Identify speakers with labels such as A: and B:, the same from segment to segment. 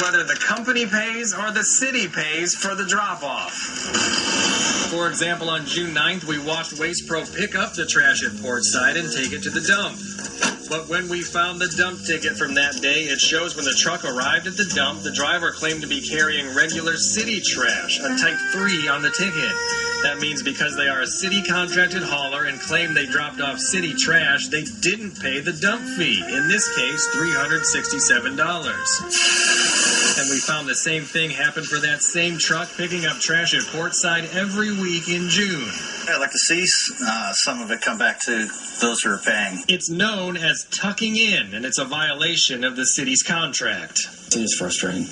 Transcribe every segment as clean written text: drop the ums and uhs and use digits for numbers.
A: whether the company pays or the city pays for the drop-off. For example, on June 9th, we watched Waste Pro pick up the trash at Portside and take it to the dump. But when we found the dump ticket from that day, it shows when the truck arrived at the dump, the driver claimed to be carrying regular city trash, a type 3 on the ticket. That means because they are a city contracted hauler and claim they dropped off city trash, they didn't pay the dump fee, in this case, $367. And we found the same thing happened for that same truck picking up trash at Portside every week in June.
B: I'd like to see some of it come back to those who are paying.
A: It's known as tucking in, and it's a violation of the city's contract.
C: It is frustrating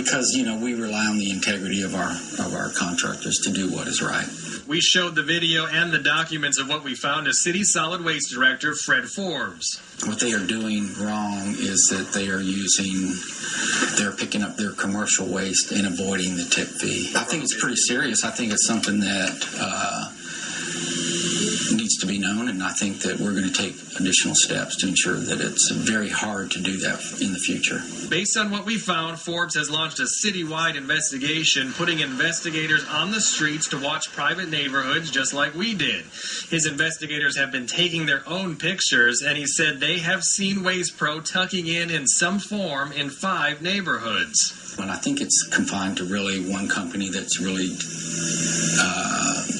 C: because, we rely on the integrity of our contractors to do what is right.
A: We showed the video and the documents of what we found to City Solid Waste Director Fred Forbes.
C: What they are doing wrong is that they're picking up their commercial waste and avoiding the tip fee. I think it's pretty serious. I think it's something that needs to be known, and I think that we're going to take additional steps to ensure that it's very hard to do that in the future.
A: Based on what we found, Forbes has launched a citywide investigation, putting investigators on the streets to watch private neighborhoods just like we did. His investigators have been taking their own pictures, and he said they have seen Waste Pro tucking in some form in 5 neighborhoods.
C: And I think it's confined to really one company that's really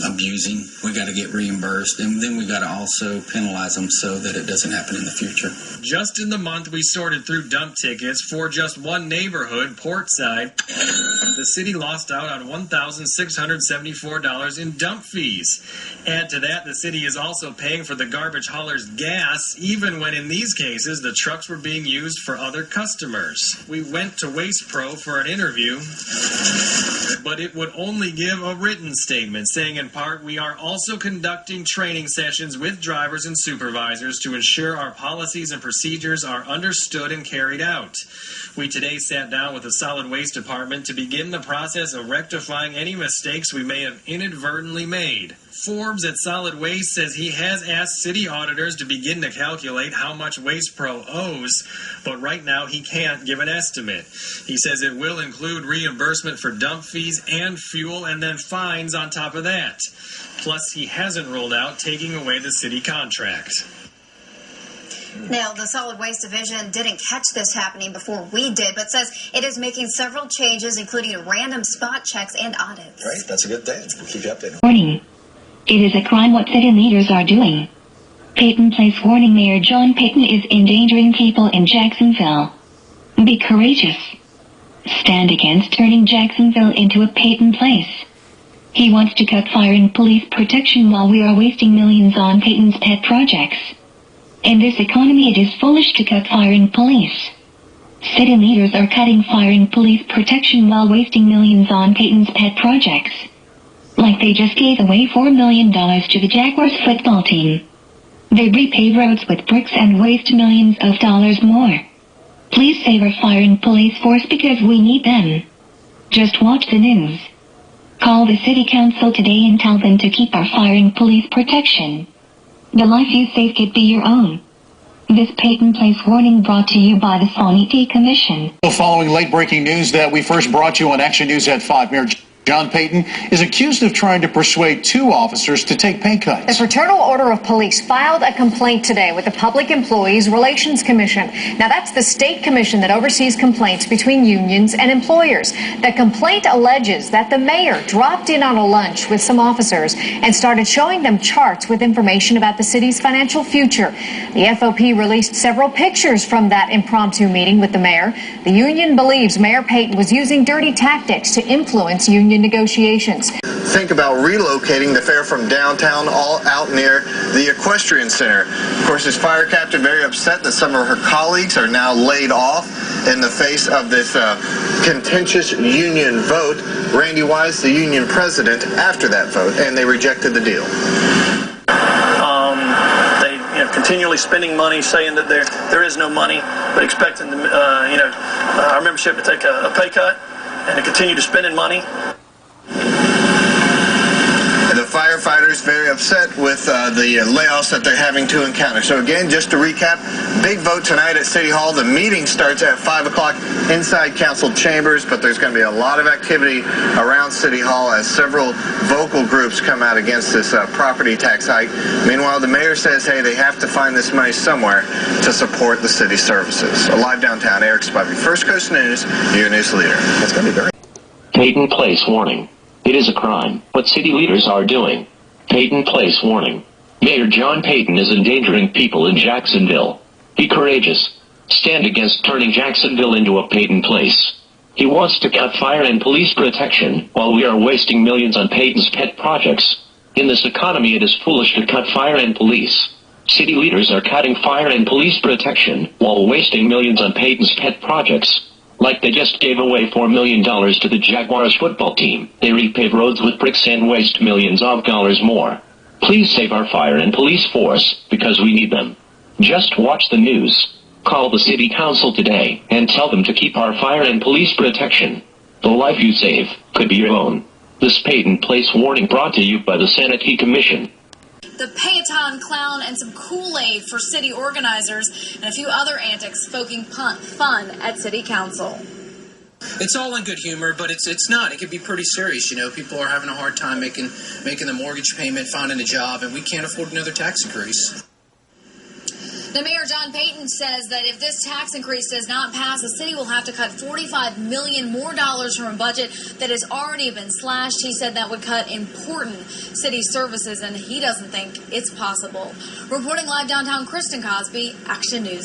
C: abusing. We got to get reimbursed, and then we got to also penalize them so that it doesn't happen in the future.
A: Just in the month, we sorted through dump tickets for just one neighborhood, Portside. The city lost out on $1,674 in dump fees. Add to that, the city is also paying for the garbage haulers' gas, even when in these cases the trucks were being used for other customers. We went to Waste Pro for an interview, but it would only give a written statement saying in part, we are also conducting training sessions with drivers and supervisors to ensure our policies and procedures are understood and carried out. We today sat down with the Solid Waste Department to begin the process of rectifying any mistakes we may have inadvertently made. Forbes at Solid Waste says he has asked city auditors to begin to calculate how much Waste Pro owes, but right now he can't give an estimate. He says it will include reimbursement for dump fees and fuel and then fines on top of that. Plus, he hasn't ruled out taking away the city contract.
D: Now, the Solid Waste Division didn't catch this happening before we did, but says it is making several changes, including random spot checks and audits.
E: Great, that's a good thing. We'll keep you updated.
F: Warning. It is a crime what city leaders are doing. Peyton Place warning Mayor John Peyton is endangering people in Jacksonville. Be courageous. Stand against turning Jacksonville into a Peyton Place. He wants to cut fire and police protection while we are wasting millions on Peyton's pet projects. In this economy, it is foolish to cut fire and police. City leaders are cutting fire and police protection while wasting millions on Peyton's pet projects. Like they just gave away $4 million to the Jaguars football team. They repave roads with bricks and waste millions of dollars more. Please save our fire and police force because we need them. Just watch the news. Call the city council today and tell them to keep our fire and police protection. The life you save could be your own. This Peyton Place warning brought to you by the Sanity Commission.
G: Following late-breaking news that we first brought you on Action News at 5, Mayor John Peyton is accused of trying to persuade 2 officers to take pay cuts.
H: The Fraternal Order of Police filed a complaint today with the Public Employees Relations Commission. Now, that's the state commission that oversees complaints between unions and employers. The complaint alleges that the mayor dropped in on a lunch with some officers and started showing them charts with information about the city's financial future. The FOP released several pictures from that impromptu meeting with the mayor. The union believes Mayor Peyton was using dirty tactics to influence union negotiations.
I: Think about relocating the fair from downtown all out near the Equestrian Center. Of course, his fire captain very upset that some of her colleagues are now laid off in the face of this contentious union vote. Randy Wise, the union president, after that vote, and they rejected the deal.
J: Continually spending money, saying that there is no money, but expecting our membership to take a pay cut and to continue to spending money.
I: The firefighters very upset with the layoffs that they're having to encounter. So again, just to recap, big vote tonight at City Hall. The meeting starts at 5 o'clock inside council chambers, but there's going to be a lot of activity around City Hall as several vocal groups come out against this property tax hike. Meanwhile, the mayor says, hey, they have to find this money somewhere to support the city services. Live downtown, Eric Spivey, First Coast News, your news leader.
E: That's going to be very...
K: Peyton Place warning. It is a crime what city leaders are doing. Peyton Place warning. Mayor John Peyton is endangering people in Jacksonville. Be courageous. Stand against turning Jacksonville into a Peyton Place. He wants to cut fire and police protection while we are wasting millions on Peyton's pet projects. In this economy, it is foolish to cut fire and police. City leaders are cutting fire and police protection while wasting millions on Peyton's pet projects. Like they just gave away $4 million to the Jaguars football team. They repave roads with bricks and waste millions of dollars more. Please save our fire and police force, because we need them. Just watch the news. Call the city council today and tell them to keep our fire and police protection. The life you save could be your own. This Peyton Place warning brought to you by the Sanity Commission.
L: The Peloton clown and some Kool-Aid for city organizers and a few other antics poking fun at city council.
M: It's all in good humor, but it's not. It can be pretty serious. You know, people are having a hard time making the mortgage payment, finding a job, and we can't afford another tax increase.
L: The Mayor John Peyton says that if this tax increase does not pass, the city will have to cut $45 million more from a budget that has already been slashed. He said that would cut important city services, and he doesn't think it's possible. Reporting live downtown, Kristen Cosby, Action News.